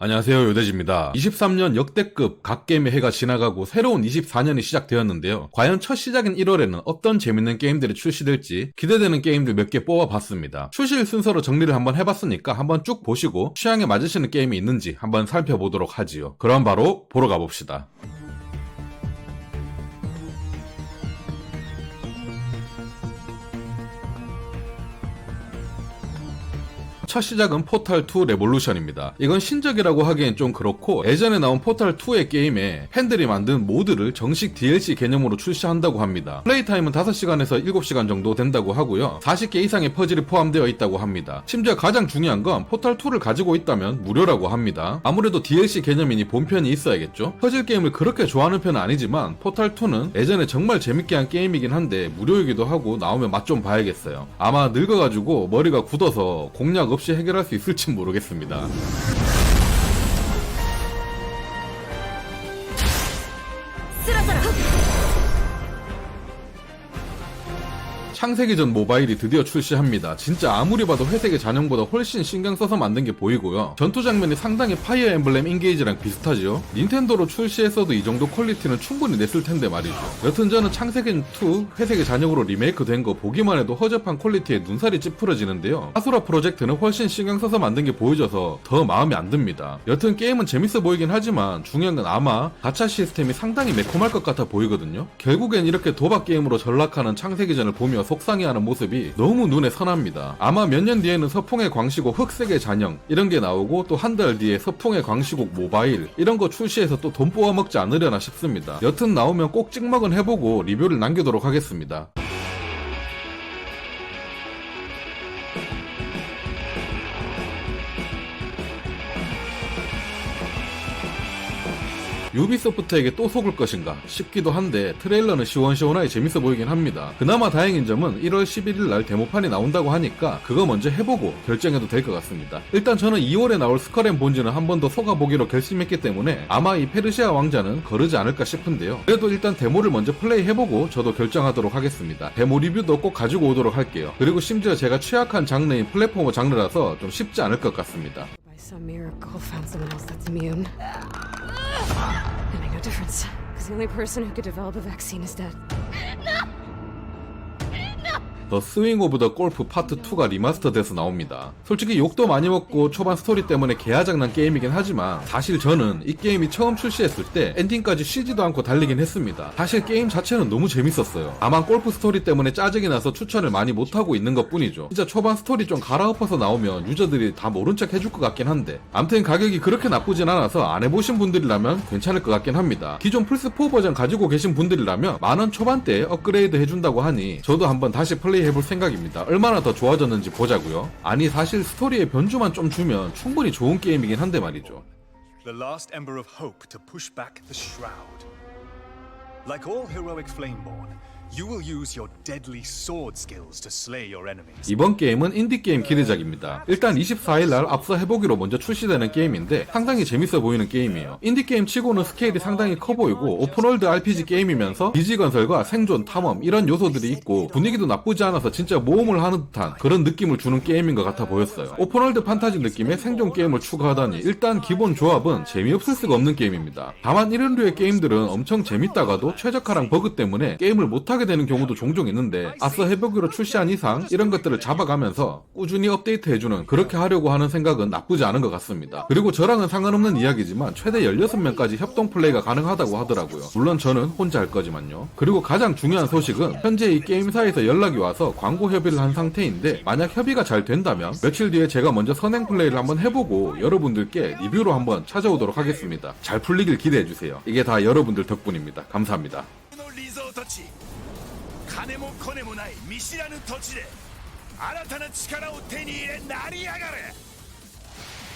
안녕하세요, 요대지입니다. 23년 역대급 갓게임의 해가 지나가고 새로운 24년이 시작되었는데요. 과연 첫 시작인 1월에는 어떤 재밌는 게임들이 출시될지 기대되는 게임들 몇 개 뽑아봤습니다. 출시일 순서로 정리를 한번 해봤으니까 한번 쭉 보시고 취향에 맞으시는 게임이 있는지 한번 살펴보도록 하지요. 그럼 바로 보러 가봅시다. 첫 시작은 포탈2 레볼루션입니다. 이건 신작이라고 하기엔 좀 그렇고 예전에 나온 포탈2의 게임에 팬들이 만든 모드를 정식 DLC 개념으로 출시한다고 합니다. 플레이 타임은 5시간에서 7시간 정도 된다고 하고요. 40개 이상의 퍼즐이 포함되어 있다고 합니다. 심지어 가장 중요한 건 포탈2를 가지고 있다면 무료라고 합니다. 아무래도 DLC 개념이니 본편이 있어야겠죠. 퍼즐 게임을 그렇게 좋아하는 편은 아니지만 포탈2는 예전에 정말 재밌게 한 게임이긴 한데 무료이기도 하고 나오면 맛 좀 봐야겠어요. 아마 늙어가지고 머리가 굳어서 공략 없이 해결할 수 있을진 모르겠습니다. 창세기전 모바일이 드디어 출시합니다. 진짜 아무리 봐도 회색의 잔영보다 훨씬 신경 써서 만든 게 보이고요. 전투 장면이 상당히 파이어 엠블렘 인게이지랑 비슷하지요. 닌텐도로 출시했어도 이 정도 퀄리티는 충분히 냈을 텐데 말이죠. 여튼 저는 창세기전2 회색의 잔영으로 리메이크 된 거 보기만 해도 허접한 퀄리티에 눈살이 찌푸러지는데요. 아수라 프로젝트는 훨씬 신경 써서 만든 게 보여져서 더 마음에 안 듭니다. 여튼 게임은 재밌어 보이긴 하지만 중요한 건 아마 가챠 시스템이 상당히 매콤할 것 같아 보이거든요. 결국엔 이렇게 도박 게임으로 전락하는 창세기전을 보며 속상해하는 모습이 너무 눈에 선합니다. 아마 몇 년 뒤에는 서풍의 광시곡 흑색의 잔영 이런 게 나오고 또 한 달 뒤에 서풍의 광시곡 모바일 이런 거 출시해서 또 돈 뽑아먹지 않으려나 싶습니다. 여튼 나오면 꼭 찍먹은 해보고 리뷰를 남기도록 하겠습니다. 유비소프트에게 또 속을 것인가 싶기도 한데 트레일러는 시원시원하게 재밌어 보이긴 합니다. 그나마 다행인 점은 1월 11일 날 데모판이 나온다고 하니까 그거 먼저 해보고 결정해도 될 것 같습니다. 일단 저는 2월에 나올 스컬앤 본즈는 한 번 더 속아보기로 결심했기 때문에 아마 이 페르시아 왕자는 거르지 않을까 싶은데요. 그래도 일단 데모를 먼저 플레이해보고 저도 결정하도록 하겠습니다. 데모 리뷰도 꼭 가지고 오도록 할게요. 그리고 심지어 제가 취약한 장르인 플랫포머 장르라서 좀 쉽지 않을 것 같습니다. It made no difference, because the only person who could develop a vaccine is dead. 더 스윙 오브 더 골프 파트 2가 리마스터 돼서 나옵니다. 솔직히 욕도 많이 먹고 초반 스토리 때문에 개화장난 게임이긴 하지만 사실 저는 이 게임이 처음 출시했을 때 엔딩까지 쉬지도 않고 달리긴 했습니다. 사실 게임 자체는 너무 재밌었어요. 다만 골프 스토리 때문에 짜증이 나서 추천을 많이 못하고 있는 것 뿐이죠. 진짜 초반 스토리 좀 갈아엎어서 나오면 유저들이 다 모른 척 해줄 것 같긴 한데 암튼 가격이 그렇게 나쁘진 않아서 안 해보신 분들이라면 괜찮을 것 같긴 합니다. 기존 플스4 버전 가지고 계신 분들이라면 만원 초반대에 업그레이드 해준다고 하니 저도 한번 다시 플레이 해볼 생각입니다. 얼마나 더 좋아졌는지 보자고요. 아니 사실 스토리의 변주만 좀 주면 충분히 좋은 게임이긴 한데 말이죠. The last ember of hope to push back the shroud. Like all heroic Flameborn, you will use your deadly sword skills to slay your enemies. 이번 게임은 인디게임 기대작입니다. 일단 24일날 앞서 해보기로 먼저 출시되는 게임인데 상당히 재밌어 보이는 게임이에요. 인디게임 치고는 스케일이 상당히 커 보이고 오픈월드 RPG 게임이면서 기지건설과 생존, 탐험 이런 요소들이 있고 분위기도 나쁘지 않아서 진짜 모험을 하는 듯한 그런 느낌을 주는 게임인 것 같아 보였어요. 오픈월드 판타지 느낌의 생존 게임을 추가하다니 일단 기본 조합은 재미없을 수가 없는 게임입니다. 다만 이런 류의 게임들은 엄청 재밌다가도 최적화랑 버그 때문에 게임을 못하게 되는 경우도 종종 있는데 앞서 해보기로 출시한 이상 이런 것들을 잡아가면서 꾸준히 업데이트해주는 그렇게 하려고 하는 생각은 나쁘지 않은 것 같습니다. 그리고 저랑은 상관없는 이야기지만 최대 16명까지 협동 플레이가 가능하다고 하더라고요. 물론 저는 혼자 할 거지만요. 그리고 가장 중요한 소식은 현재 이 게임사에서 연락이 와서 광고 협의를 한 상태인데 만약 협의가 잘 된다면 며칠 뒤에 제가 먼저 선행 플레이를 한번 해보고 여러분들께 리뷰로 한번 찾아오도록 하겠습니다. 잘 풀리길 기대해주세요. 이게 다 여러분들 덕분입니다. 감사합니다. 金もコネもない見知らぬ土地で新たな力を手に入れ成り上がる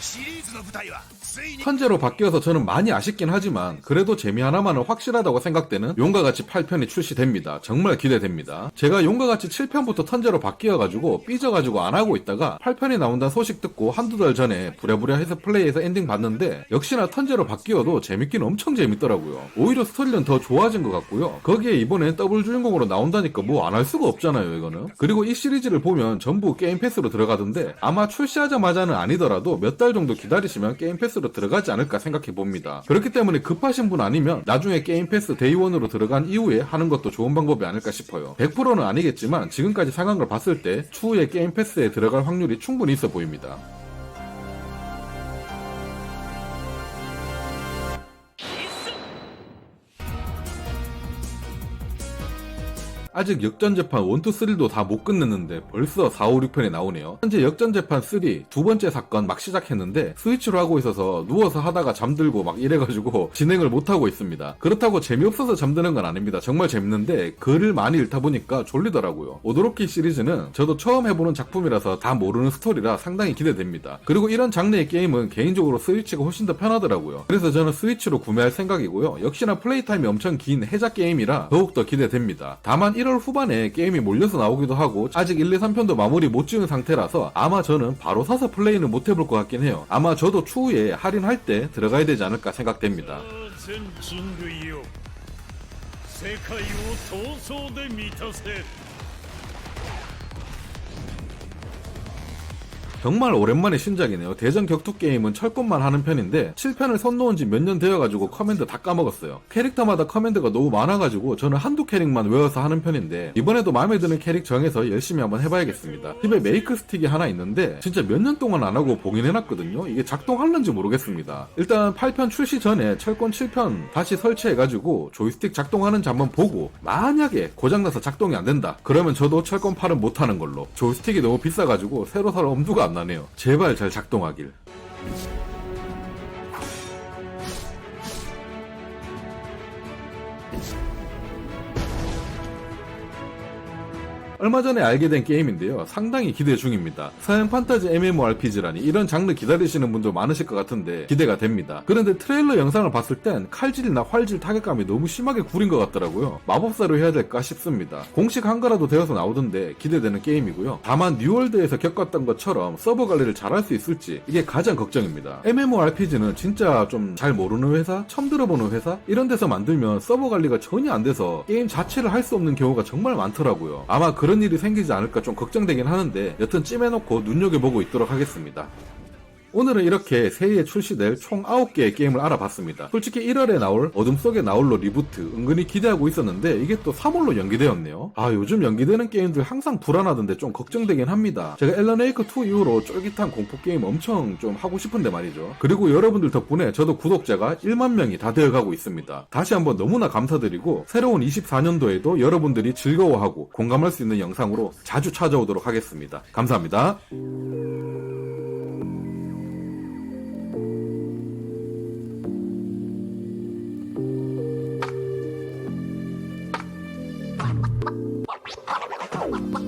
シリーズの舞台はついに 턴제로 바뀌어서 저는 많이 아쉽긴 하지만 그래도 재미 하나만은 확실하다고 생각되는 용과같이 8편이 출시됩니다. 정말 기대됩니다. 제가 용과같이 7편부터 턴제로 바뀌어가지고 삐져가지고 안하고 있다가 8편이 나온다는 소식 듣고 한두 달 전에 부랴부랴 해서 플레이해서 엔딩 봤는데 역시나 턴제로 바뀌어도 재밌긴 엄청 재밌더라고요. 오히려 스토리는 더 좋아진 것 같고요. 거기에 이번엔 더블 주인공으로 나온다니까 뭐 안 할 수가 없잖아요 이거는. 그리고 이 시리즈를 보면 전부 게임 패스로 들어가던데 아마 출시하자마자는 아니더라도 몇 달 달 정도 기다리시면 게임 패스로 들어가지 않을까 생각해 봅니다. 그렇기 때문에 급하신 분 아니면 나중에 게임 패스 데이원으로 들어간 이후에 하는 것도 좋은 방법이 아닐까 싶어요. 100%는 아니겠지만 지금까지 상황을 봤을 때 추후에 게임 패스에 들어갈 확률이 충분히 있어 보입니다. 아직 역전재판 1, 2, 3도 다 못 끝냈는데 벌써 4, 5, 6편이 나오네요. 현재 역전재판 3 두 번째 사건 막 시작했는데 스위치로 하고 있어서 누워서 하다가 잠들고 막 이래가지고 진행을 못하고 있습니다. 그렇다고 재미없어서 잠드는 건 아닙니다. 정말 재밌는데 글을 많이 읽다 보니까 졸리더라고요. 오도로키 시리즈는 저도 처음 해보는 작품이라서 다 모르는 스토리라 상당히 기대됩니다. 그리고 이런 장르의 게임은 개인적으로 스위치가 훨씬 더 편하더라고요. 그래서 저는 스위치로 구매할 생각이고요. 역시나 플레이 타임이 엄청 긴 해작 게임이라 더욱더 기대됩니다. 다만 1월 후반에 게임이 몰려서 나오기도 하고 아직 1, 2, 3편도 마무리 못 지은 상태라서 아마 저는 바로 사서 플레이는 못 해볼 것 같긴 해요. 아마 저도 추후에 할인할 때 들어가야 되지 않을까 생각됩니다. 全人類よ世界を闘争で満たせ 정말 오랜만에 신작이네요. 대전 격투 게임은 철권만 하는 편인데 7편을 손 놓은 지 몇 년 되어가지고 커맨드 다 까먹었어요. 캐릭터마다 커맨드가 너무 많아가지고 저는 한두 캐릭만 외워서 하는 편인데 이번에도 마음에 드는 캐릭 정해서 열심히 한번 해봐야겠습니다. 집에 메이크 스틱이 하나 있는데 진짜 몇 년 동안 안 하고 봉인해놨거든요. 이게 작동하는지 모르겠습니다. 일단 8편 출시 전에 철권 7편 다시 설치해가지고 조이스틱 작동하는지 한번 보고 만약에 고장나서 작동이 안 된다 그러면 저도 철권 8은 못하는 걸로. 조이스틱이 너무 비싸가지고 새로 살 엄두가 안 나네요. 제발 잘 작동하길. 얼마 전에 알게 된 게임인데요. 상당히 기대 중입니다. 서양 판타지 MMORPG라니 이런 장르 기다리시는 분들 많으실 것 같은데 기대가 됩니다. 그런데 트레일러 영상을 봤을 땐 칼질이나 활질 타격감이 너무 심하게 구린 것 같더라고요. 마법사로 해야 될까 싶습니다. 공식 한글화도 되어서 나오던데 기대되는 게임이고요. 다만 뉴월드에서 겪었던 것처럼 서버 관리를 잘할 수 있을지 이게 가장 걱정입니다. MMORPG는 진짜 좀 잘 모르는 회사, 처음 들어보는 회사 이런 데서 만들면 서버 관리가 전혀 안 돼서 게임 자체를 할 수 없는 경우가 정말 많더라고요. 아마 그런 일이 생기지 않을까 좀 걱정되긴 하는데 여튼 찜해놓고 눈여겨보고 있도록 하겠습니다. 오늘은 이렇게 새해에 출시될 총 9개의 게임을 알아봤습니다. 솔직히 1월에 나올 어둠 속의 나홀로 리부트 은근히 기대하고 있었는데 이게 또 3월로 연기되었네요. 요즘 연기되는 게임들 항상 불안하던데 좀 걱정되긴 합니다. 제가 앨런 웨이크 2 이후로 쫄깃한 공포게임 엄청 좀 하고 싶은데 말이죠. 그리고 여러분들 덕분에 저도 구독자가 1만 명이 다 되어가고 있습니다. 다시 한번 너무나 감사드리고 새로운 24년도에도 여러분들이 즐거워하고 공감할 수 있는 영상으로 자주 찾아오도록 하겠습니다. 감사합니다. Wow.